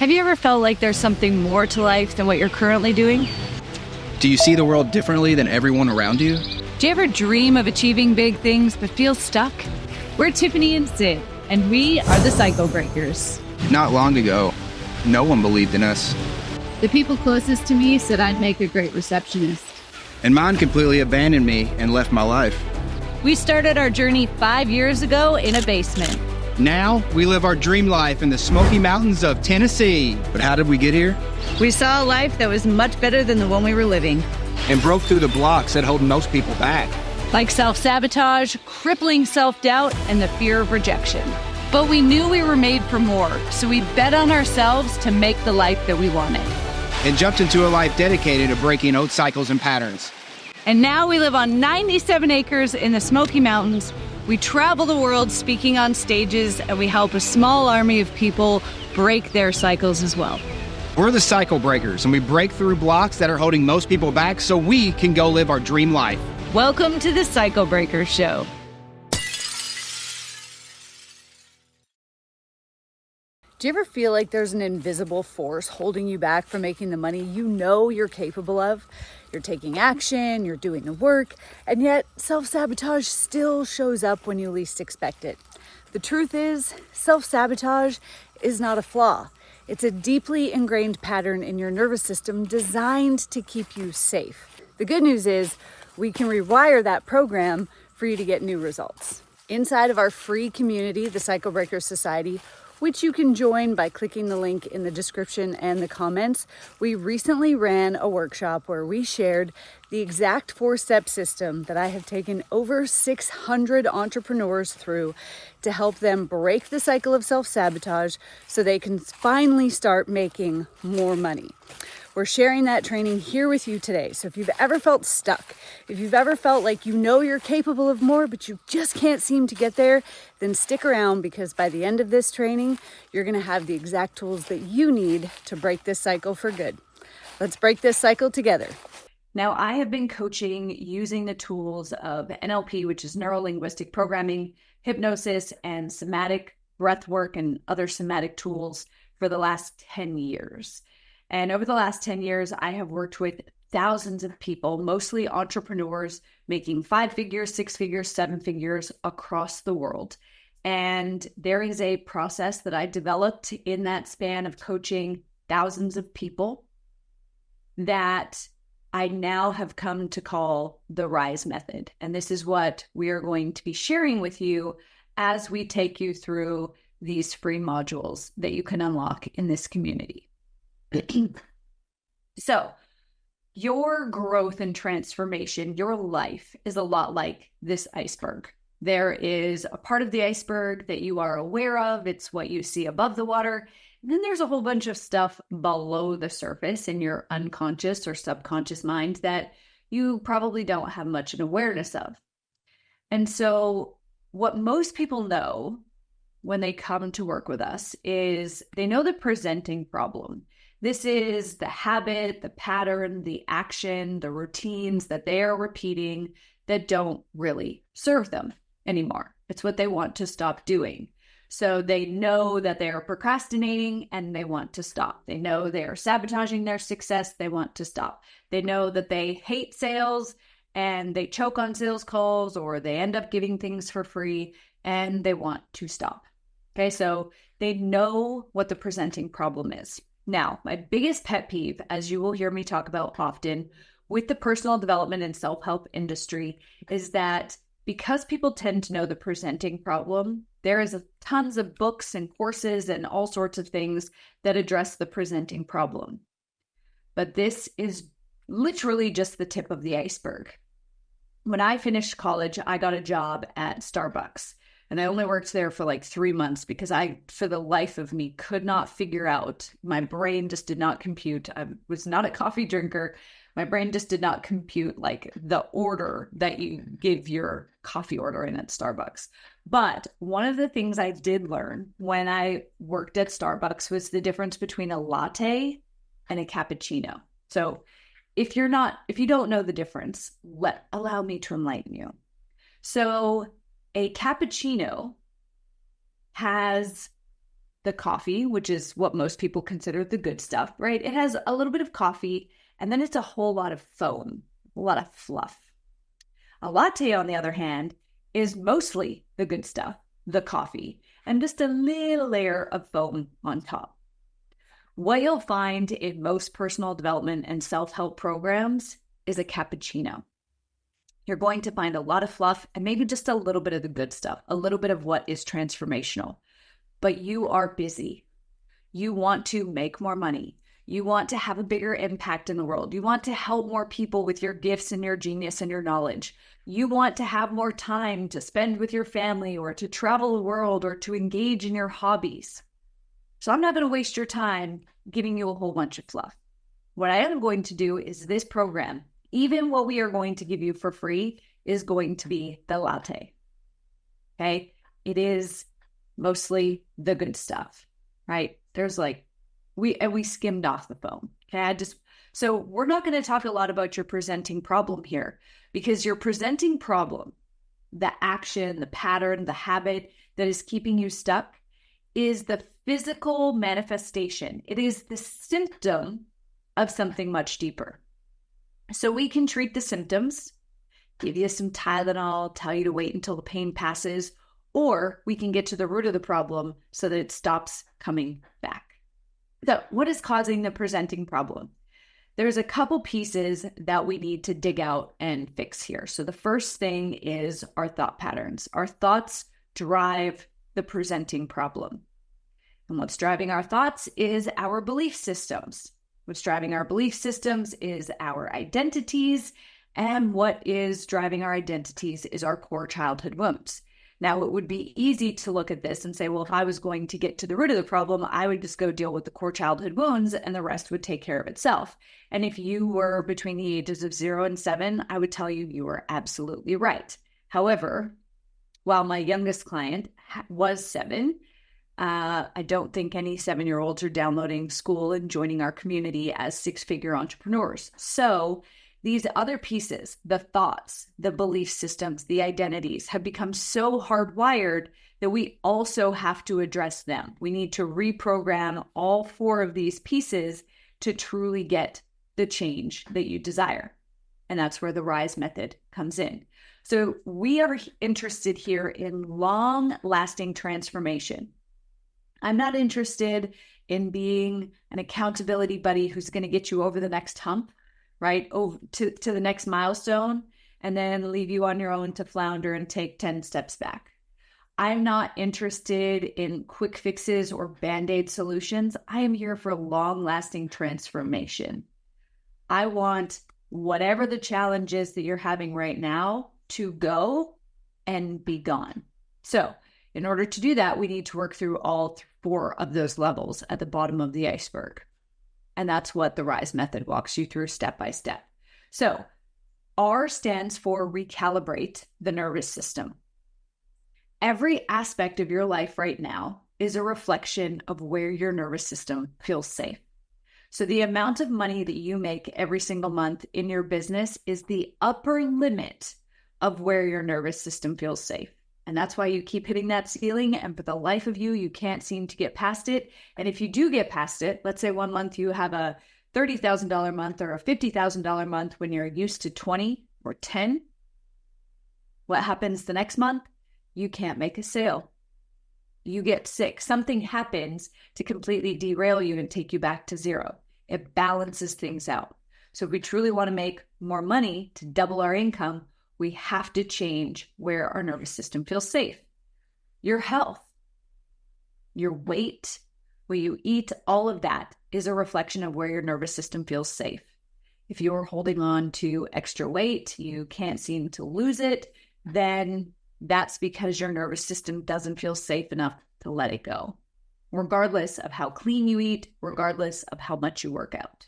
Have you ever felt like there's something more to life than what you're currently doing? Do you see the world differently than everyone around you? Do you ever dream of achieving big things but feel stuck? We're Tiffany and Sid, and we are the Cycle Breakers. Not long ago, no one believed in us. The people closest to me said I'd make a great receptionist. And mine completely abandoned me and left my life. We started our journey 5 years ago in a basement. Now, we live our dream life in the Smoky Mountains of Tennessee. But how did we get here? We saw a life that was much better than the one we were living. And broke through the blocks that hold most people back. Like self-sabotage, crippling self-doubt, and the fear of rejection. But we knew we were made for more, so we bet on ourselves to make the life that we wanted. And jumped into a life dedicated to breaking old cycles and patterns. And now we live on 97 acres in the Smoky Mountains. We travel the world speaking on stages, and we help a small army of people break their cycles as well. We're the Cycle Breakers, and we break through blocks that are holding most people back so we can go live our dream life. Welcome to the Cycle Breakers Show. Do you ever feel like there's an invisible force holding you back from making the money you know you're capable of? You're taking action, you're doing the work, and yet self-sabotage still shows up when you least expect it. The truth is, self-sabotage is not a flaw. It's a deeply ingrained pattern in your nervous system designed to keep you safe. The good news is we can rewire that program for you to get new results. Inside of our free community, the Cycle Breakers Society, which you can join by clicking the link in the description and the comments, we recently ran a workshop where we shared the exact 4-step system that I have taken over 600 entrepreneurs through to help them break the cycle of self-sabotage so they can finally start making more money. We're sharing that training here with you today. So if you've ever felt stuck, if you've ever felt like you know you're capable of more, but you just can't seem to get there, then stick around, because by the end of this training, you're gonna have the exact tools that you need to break this cycle for good. Let's break this cycle together. Now, I have been coaching using the tools of NLP, which is neuro-linguistic programming, hypnosis, and somatic breath work and other somatic tools for the last 10 years. And over the last 10 years, I have worked with thousands of people, mostly entrepreneurs, making 5 figures, 6 figures, 7 figures across the world. And there is a process that I developed in that span of coaching thousands of people that I now have come to call the RISE method. And this is what we are going to be sharing with you as we take you through these free modules that you can unlock in this community. So your growth and transformation, your life is a lot like this iceberg. There is a part of the iceberg that you are aware of. It's what you see above the water. And then there's a whole bunch of stuff below the surface in your unconscious or subconscious mind that you probably don't have much an awareness of. And so what most people know when they come to work with us is they know the presenting problem. This is the habit, the pattern, the action, the routines that they are repeating that don't really serve them anymore. It's what they want to stop doing. So they know that they are procrastinating and they want to stop. They know they are sabotaging their success. They want to stop. They know that they hate sales and they choke on sales calls, or they end up giving things for free and they want to stop. Okay, so they know what the presenting problem is. Now, my biggest pet peeve, as you will hear me talk about often with the personal development and self-help industry, is that because people tend to know the presenting problem, there is tons of books and courses and all sorts of things that address the presenting problem. But this is literally just the tip of the iceberg. When I finished college, I got a job at Starbucks. And I only worked there for like 3 months because I, for the life of me, could not figure out. My brain just did not compute. I was not a coffee drinker. My brain just did not compute like the order that you give your coffee order in at Starbucks. But one of the things I did learn when I worked at Starbucks was the difference between a latte and a cappuccino. So if you don't know the difference, allow me to enlighten you. So a cappuccino has the coffee, which is what most people consider the good stuff, right? It has a little bit of coffee, and then it's a whole lot of foam, a lot of fluff. A latte, on the other hand, is mostly the good stuff, the coffee, and just a little layer of foam on top. What you'll find in most personal development and self-help programs is a cappuccino. You're going to find a lot of fluff and maybe just a little bit of the good stuff, a little bit of what is transformational. But you are busy. You want to make more money. You want to have a bigger impact in the world. You want to help more people with your gifts and your genius and your knowledge. You want to have more time to spend with your family or to travel the world or to engage in your hobbies. So I'm not going to waste your time giving you a whole bunch of fluff. What I am going to do is this program, even what we are going to give you for free, is going to be the latte. Okay? It is mostly the good stuff, right? There's we skimmed off the foam. Okay. So we're not going to talk a lot about your presenting problem here, because your presenting problem, the action, the pattern, the habit that is keeping you stuck, is the physical manifestation. It is the symptom of something much deeper. So we can treat the symptoms, give you some Tylenol, tell you to wait until the pain passes, or we can get to the root of the problem so that it stops coming back. So what is causing the presenting problem? There's a couple pieces that we need to dig out and fix here. So the first thing is our thought patterns. Our thoughts drive the presenting problem. And what's driving our thoughts is our belief systems. What's driving our belief systems is our identities. And what is driving our identities is our core childhood wounds. Now, it would be easy to look at this and say, well, if I was going to get to the root of the problem, I would just go deal with the core childhood wounds and the rest would take care of itself. And if you were between the ages of 0 and 7, I would tell you you were absolutely right. However, while my youngest client was 7, I don't think any 7-year-olds are downloading school and joining our community as 6-figure entrepreneurs. So these other pieces, the thoughts, the belief systems, the identities, have become so hardwired that we also have to address them. We need to reprogram all 4 of these pieces to truly get the change that you desire. And that's where the RISE method comes in. So we are interested here in long-lasting transformation. I'm not interested in being an accountability buddy who's going to get you over the next hump, right? Over to the next milestone, and then leave you on your own to flounder and take 10 steps back. I'm not interested in quick fixes or band-aid solutions. I am here for long-lasting transformation. I want whatever the challenge is that you're having right now to go and be gone. So in order to do that, we need to work through all 4 of those levels at the bottom of the iceberg. And that's what the RISE method walks you through step by step. So R stands for recalibrate the nervous system. Every aspect of your life right now is a reflection of where your nervous system feels safe. So the amount of money that you make every single month in your business is the upper limit of where your nervous system feels safe. And that's why you keep hitting that ceiling, and for the life of you, you can't seem to get past it. And if you do get past it, let's say one month you have a $30,000 month or a $50,000 month when you're used to 20 or 10, what happens the next month? You can't make a sale. You get sick. Something happens to completely derail you and take you back to 0. It balances things out. So if we truly want to make more money to double our income, we have to change where our nervous system feels safe. Your health, your weight, what you eat, all of that is a reflection of where your nervous system feels safe. If you're holding on to extra weight, you can't seem to lose it, then that's because your nervous system doesn't feel safe enough to let it go, regardless of how clean you eat, regardless of how much you work out.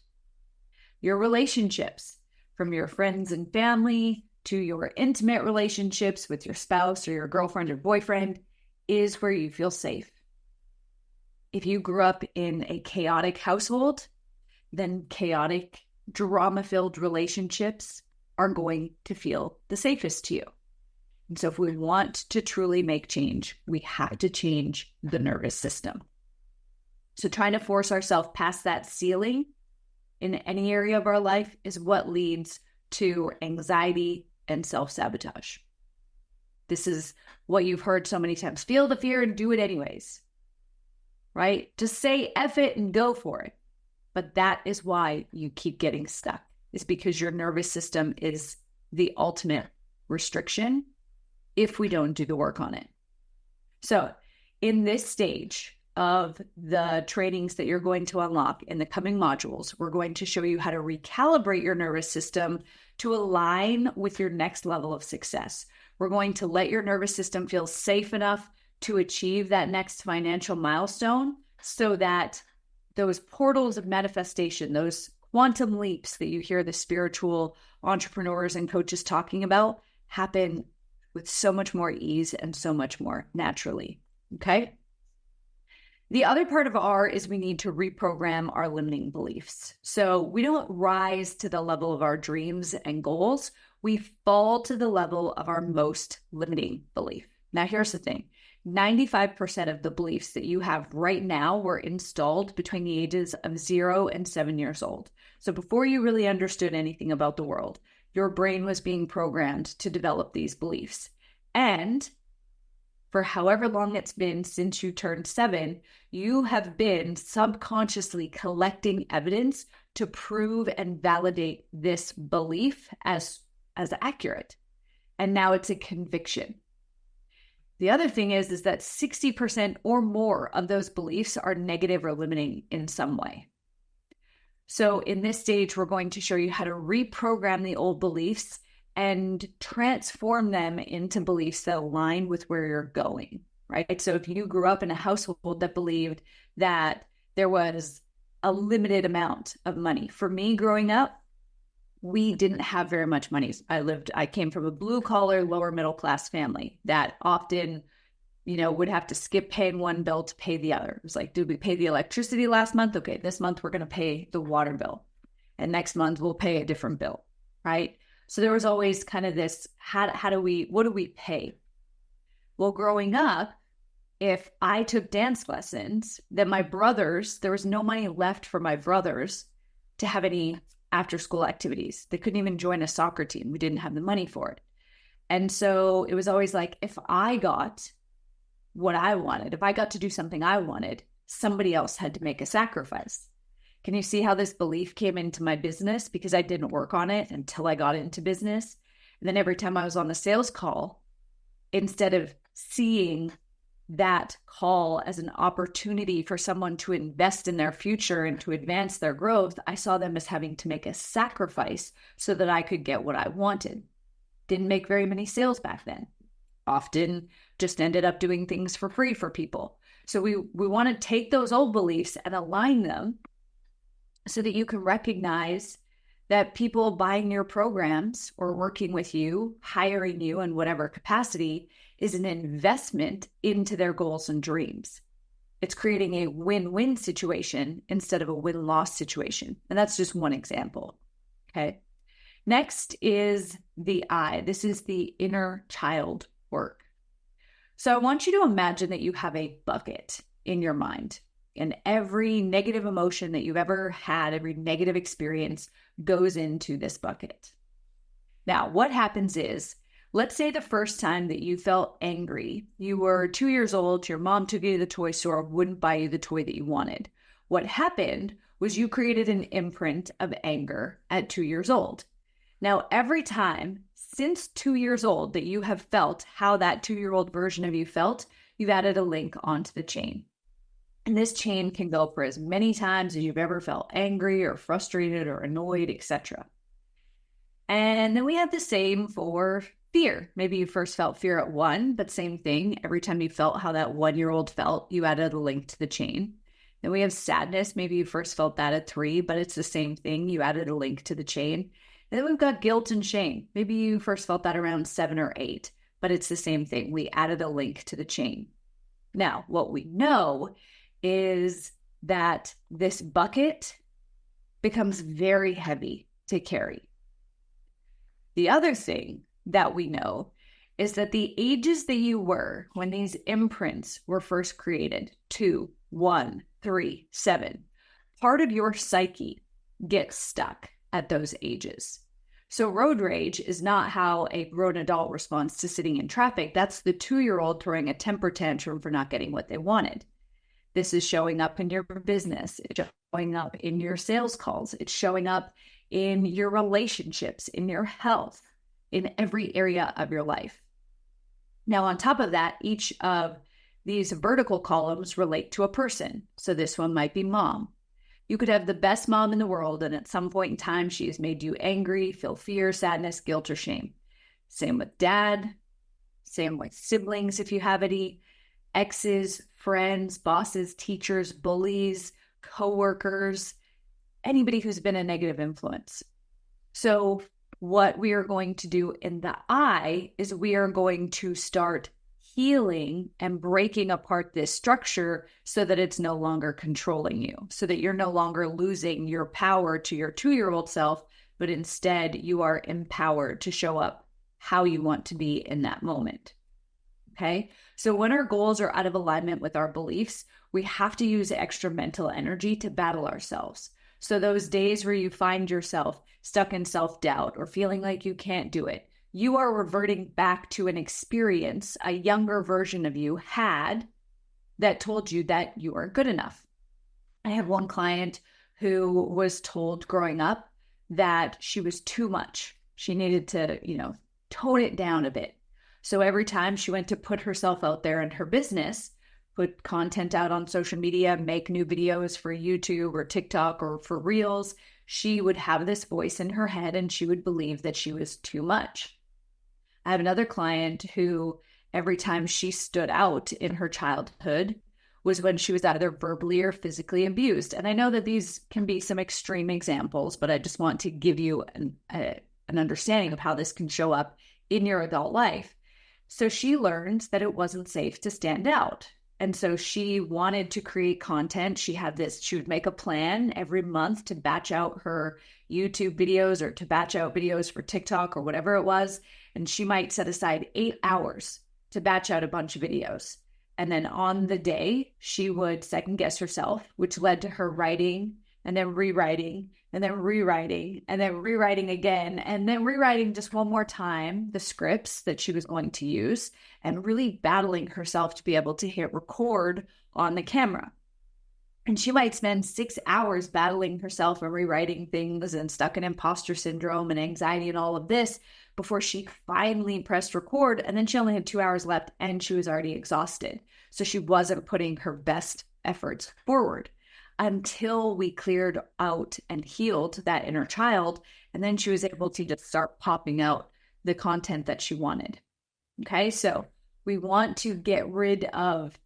Your relationships, from your friends and family to your intimate relationships with your spouse or your girlfriend or boyfriend, is where you feel safe. If you grew up in a chaotic household, then chaotic, drama-filled relationships are going to feel the safest to you. And so if we want to truly make change, we have to change the nervous system. So trying to force ourselves past that ceiling in any area of our life is what leads to anxiety and self-sabotage. This is what you've heard so many times. Feel the fear and do it anyways, right? Just say F it and go for it. But that is why you keep getting stuck. It's because your nervous system is the ultimate restriction if we don't do the work on it. So in this stage of the trainings that you're going to unlock in the coming modules, we're going to show you how to recalibrate your nervous system to align with your next level of success. We're going to let your nervous system feel safe enough to achieve that next financial milestone so that those portals of manifestation, those quantum leaps that you hear the spiritual entrepreneurs and coaches talking about, happen with so much more ease and so much more naturally. Okay? The other part of R is we need to reprogram our limiting beliefs. So we don't rise to the level of our dreams and goals. We fall to the level of our most limiting belief. Now, here's the thing. 95% of the beliefs that you have right now were installed between the ages of 0 and 7 years old. So before you really understood anything about the world, your brain was being programmed to develop these beliefs. And for however long it's been since you turned 7, you have been subconsciously collecting evidence to prove and validate this belief as accurate. And now it's a conviction. The other thing is that 60% or more of those beliefs are negative or limiting in some way. So in this stage, we're going to show you how to reprogram the old beliefs and transform them into beliefs that align with where you're going, right? So if you grew up in a household that believed that there was a limited amount of money. For me growing up, we didn't have very much money. I came from a blue collar, lower middle class family that often, would have to skip paying one bill to pay the other. It was like, did we pay the electricity last month? Okay, this month we're going to pay the water bill. And next month we'll pay a different bill, right? So there was always kind of this, what do we pay? Well, growing up, if I took dance lessons, then there was no money left for my brothers to have any after school activities. They couldn't even join a soccer team. We didn't have the money for it. And so it was always like, if I got what I wanted, if I got to do something I wanted, somebody else had to make a sacrifice. Can you see how this belief came into my business? Because I didn't work on it until I got into business. And then every time I was on the sales call, instead of seeing that call as an opportunity for someone to invest in their future and to advance their growth, I saw them as having to make a sacrifice so that I could get what I wanted. Didn't make very many sales back then. Often just ended up doing things for free for people. So we want to take those old beliefs and align them so that you can recognize that people buying your programs or working with you, hiring you in whatever capacity, is an investment into their goals and dreams. It's creating a win-win situation instead of a win-loss situation. And that's just one example. Okay. Next is the I. This is the inner child work. So I want you to imagine that you have a bucket in your mind, and every negative emotion that you've ever had, every negative experience goes into this bucket. Now, what happens is, let's say the first time that you felt angry, you were 2 years old, your mom took you to the toy store, wouldn't buy you the toy that you wanted. What happened was you created an imprint of anger at 2 years old. Now, every time since 2 years old that you have felt how that 2-year-old version of you felt, you've added a link onto the chain. And this chain can go for as many times as you've ever felt angry or frustrated or annoyed, etc. And then we have the same for fear. Maybe you first felt fear at 1, but same thing. Every time you felt how that 1-year-old felt, you added a link to the chain. Then we have sadness. Maybe you first felt that at 3, but it's the same thing. You added a link to the chain. And then we've got guilt and shame. Maybe you first felt that around 7 or 8, but it's the same thing. We added a link to the chain. Now, what we know is that this bucket becomes very heavy to carry. The other thing that we know is that the ages that you were when these imprints were first created, 2, 1, 3, 7. Part of your psyche gets stuck at those ages. So road rage is not how a grown adult responds to sitting in traffic. That's the 2-year-old throwing a temper tantrum for not getting what they wanted. This is showing up in your business. It's showing up in your sales calls. It's showing up in your relationships, in your health, in every area of your life. Now, on top of that, each of these vertical columns relate to a person. So this one might be mom. You could have the best mom in the world, and at some point in time, she has made you angry, feel fear, sadness, guilt, or shame. Same with dad. Same with siblings, if you have any. Exes, friends, bosses, teachers, bullies, coworkers, anybody who's been a negative influence. So what we are going to do in the I is we are going to start healing and breaking apart this structure so that it's no longer controlling you, so that you're no longer losing your power to your 2-year-old self, but instead you are empowered to show up how you want to be in that moment. Okay. So when our goals are out of alignment with our beliefs, we have to use extra mental energy to battle ourselves. So those days where you find yourself stuck in self-doubt or feeling like you can't do it, you are reverting back to an experience a younger version of you had that told you that you weren't good enough. I have one client who was told growing up that she was too much. She needed to, tone it down a bit. So every time she went to put herself out there in her business, put content out on social media, make new videos for YouTube or TikTok or for Reels, she would have this voice in her head and she would believe that she was too much. I have another client who every time she stood out in her childhood was when she was either verbally or physically abused. And I know that these can be some extreme examples, but I just want to give you an understanding of how this can show up in your adult life. So she learned that it wasn't safe to stand out. And so she wanted to create content. She would make a plan every month to batch out her YouTube videos or to batch out videos for TikTok or whatever it was. And she might set aside 8 hours to batch out a bunch of videos. And then on the day, she would second guess herself, which led to her writing and then rewriting and then rewriting and then rewriting again and then rewriting just one more time the scripts that she was going to use and really battling herself to be able to hit record on the camera. And she might spend 6 hours battling herself and rewriting things and stuck in imposter syndrome and anxiety and all of this before she finally pressed record. And then she only had 2 hours left and she was already exhausted. So she wasn't putting her best efforts forward until we cleared out and healed that inner child. And then she was able to just start popping out the content that she wanted. Okay, so we want to get rid of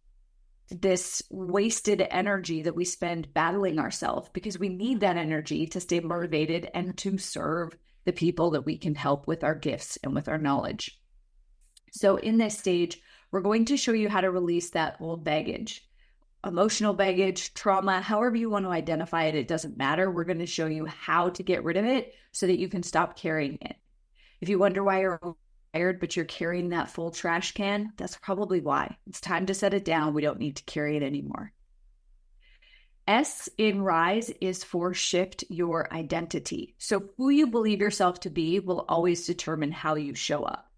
this wasted energy that we spend battling ourselves because we need that energy to stay motivated and to serve the people that we can help with our gifts and with our knowledge. So in this stage, we're going to show you how to release that old baggage. Emotional baggage, trauma, however you want to identify it, it doesn't matter. We're going to show you how to get rid of it so that you can stop carrying it. If you wonder why you're tired, but you're carrying that full trash can, that's probably why. It's time to set it down. We don't need to carry it anymore. S in RISE is for shift your identity. So who you believe yourself to be will always determine how you show up.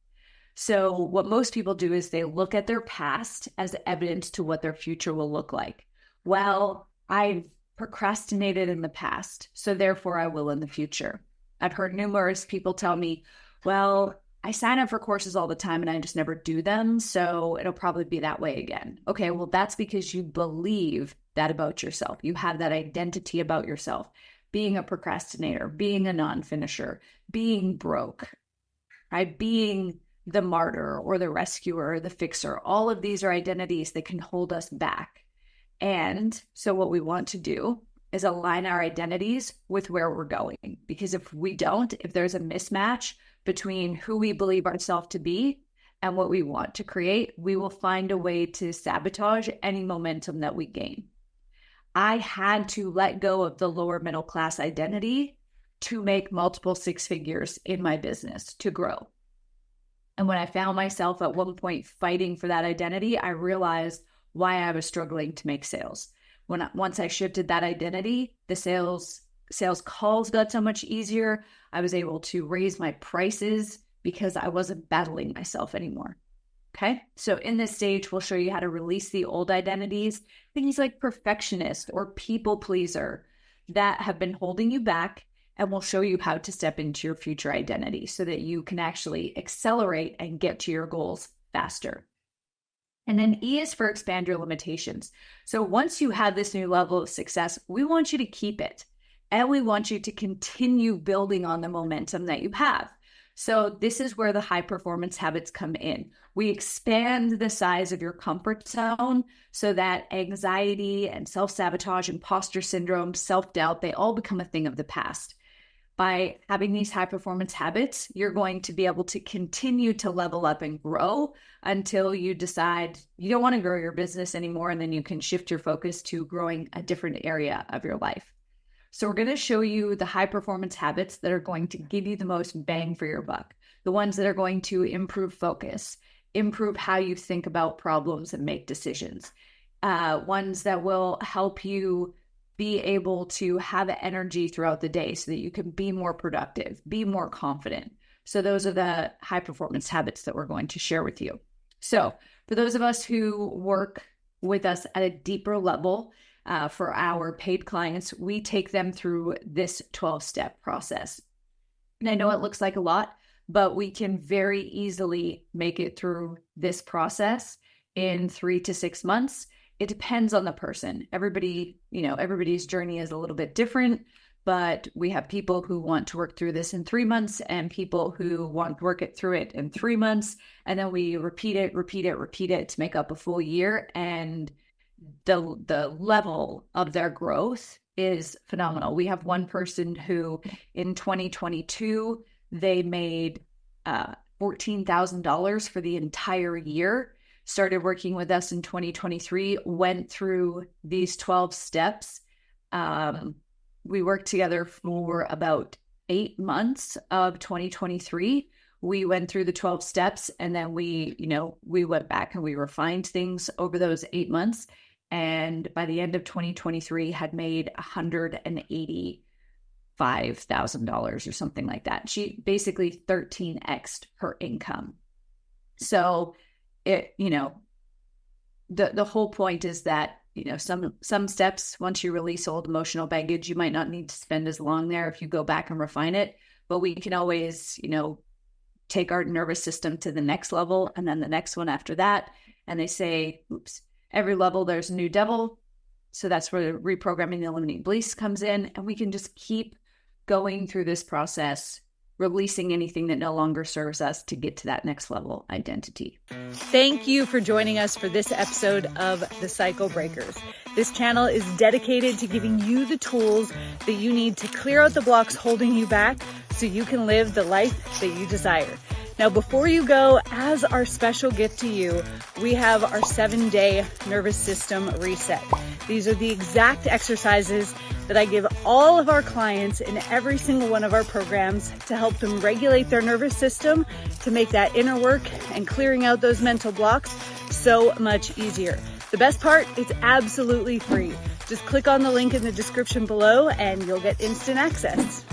So what most people do is they look at their past as evidence to what their future will look like. Well, I've procrastinated in the past, so therefore I will in the future. I've heard numerous people tell me, well, I sign up for courses all the time and I just never do them, so it'll probably be that way again. Okay, well, that's because you believe that about yourself. You have that identity about yourself. Being a procrastinator, being a non-finisher, being broke, right? Being the martyr or the rescuer or the fixer. All of these are identities that can hold us back. And so what we want to do is align our identities with where we're going. Because if we don't, if there's a mismatch between who we believe ourselves to be and what we want to create, we will find a way to sabotage any momentum that we gain. I had to let go of the lower middle class identity to make multiple 6 figures in my business, to grow. And when I found myself at one point fighting for that identity, I realized why I was struggling to make sales. Once I shifted that identity, the sales calls got so much easier. I was able to raise my prices because I wasn't battling myself anymore. Okay. So in this stage, we'll show you how to release the old identities, things like perfectionist or people pleaser that have been holding you back. And we'll show you how to step into your future identity so that you can actually accelerate and get to your goals faster. And then E is for expand your limitations. So once you have this new level of success, we want you to keep it. And we want you to continue building on the momentum that you have. So this is where the high performance habits come in. We expand the size of your comfort zone so that anxiety and self-sabotage, imposter syndrome, self-doubt, they all become a thing of the past. By having these high performance habits, you're going to be able to continue to level up and grow until you decide you don't want to grow your business anymore. And then you can shift your focus to growing a different area of your life. So we're going to show you the high performance habits that are going to give you the most bang for your buck, the ones that are going to improve focus, improve how you think about problems and make decisions, ones that will help you be able to have energy throughout the day so that you can be more productive, be more confident. So those are the high performance habits that we're going to share with you. So for those of us who work with us at a deeper level, for our paid clients, we take them through this 12-step process. And I know it looks like a lot, but we can very easily make it through this process in 3 to 6 months. It depends on the person. Everybody's journey is a little bit different, but we have people who want to work through this in 3 months and people who want to work through it in 3 months. And then we repeat it to make up a full year. And the level of their growth is phenomenal. We have one person who in 2022, they made $14,000 for the entire year, started working with us in 2023, went through these 12 steps. We worked together for about 8 months of 2023. We went through the 12 steps and then we went back and we refined things over those 8 months. And by the end of 2023 had made $185,000 or something like that. She basically 13x'd her income. So the whole point is that, some steps, once you release old emotional baggage, you might not need to spend as long there if you go back and refine it, but we can always, take our nervous system to the next level and then the next one after that. And they say, every level there's a new devil. So that's where reprogramming the limiting beliefs comes in. And we can just keep going through this process, releasing anything that no longer serves us to get to that next level identity. Thank you for joining us for this episode of The Cycle Breakers. This channel is dedicated to giving you the tools that you need to clear out the blocks holding you back so you can live the life that you desire. Now, before you go, as our special gift to you, we have our 7-day nervous system reset. These are the exact exercises that I give all of our clients in every single one of our programs to help them regulate their nervous system, to make that inner work and clearing out those mental blocks so much easier. The best part, it's absolutely free. Just click on the link in the description below and you'll get instant access.